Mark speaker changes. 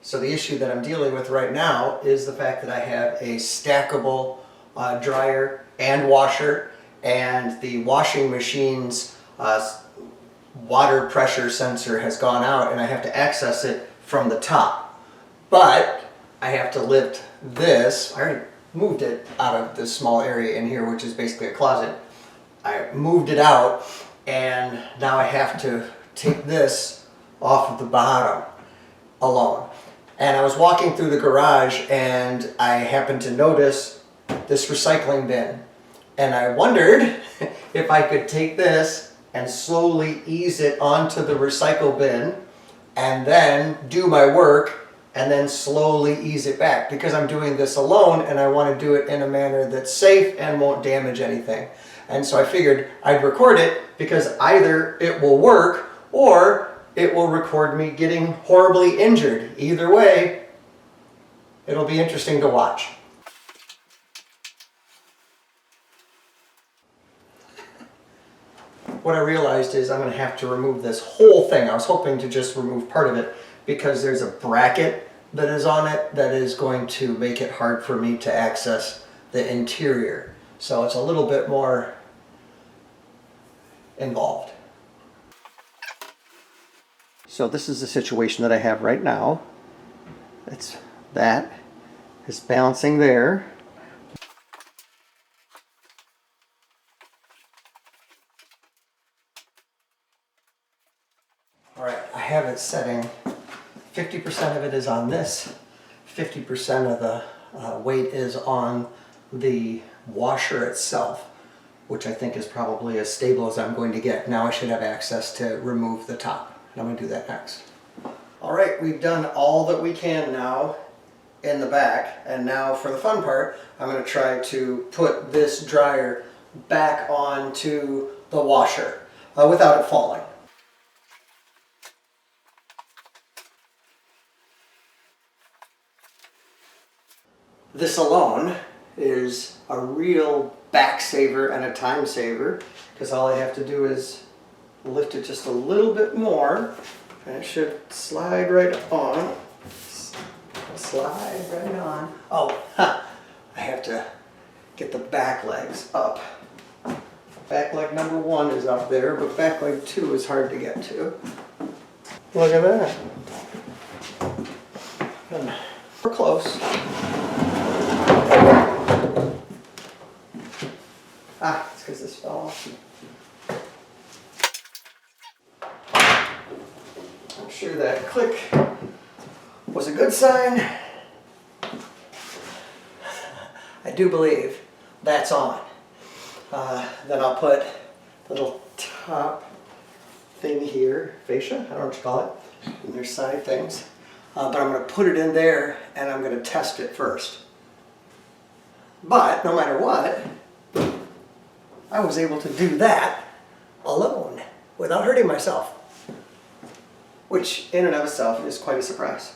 Speaker 1: So the issue that I'm dealing with right now is the fact that I have a stackable dryer and washer, and the washing machine's water pressure sensor has gone out and I have to access it from the top. But I have to lift this. I already moved it out of this small area in here, which is basically a closet. I moved it out, and now I have to take this off of the bottom alone. And I was walking through the garage and I happened to notice this recycling bin. And I wondered if I could take this and slowly ease it onto the recycle bin and then do my work and then slowly ease it back, because I'm doing this alone and I want to do it in a manner that's safe and won't damage anything. And so I figured I'd record it, because either it will work or it will record me getting horribly injured. Either way, it'll be interesting to watch. What I realized is I'm going to have to remove this whole thing. I was hoping to just remove part of it, because there's a bracket that is on it that is going to make it hard for me to access the interior. So it's a little bit more involved. So this is the situation that I have right now. That is balancing there. All right, I have it setting. 50% of it is on this. 50% of the weight is on the washer itself, which I think is probably as stable as I'm going to get. Now I should have access to remove the top. And I'm going to do that next. All right, we've done all that we can now in the back, and now for the fun part, I'm going to try to put this dryer back onto the washer without it falling. This alone is a real back saver and a time saver, because all I have to do is lift it just a little bit more and it should slide right on. Slide right on. Oh, I have to get the back legs up. Back leg number 1 is up there, but back leg 2 is hard to get to. Look at that. And we're close. It's because this fell off. I'm sure that click was a good sign. I do believe that's on. Then I'll put a little top thing here, fascia, I don't know what you call it, and there's side things. But I'm going to put it in there and I'm going to test it first. But no matter what, I was able to do that alone without hurting myself, which in and of itself is quite a surprise.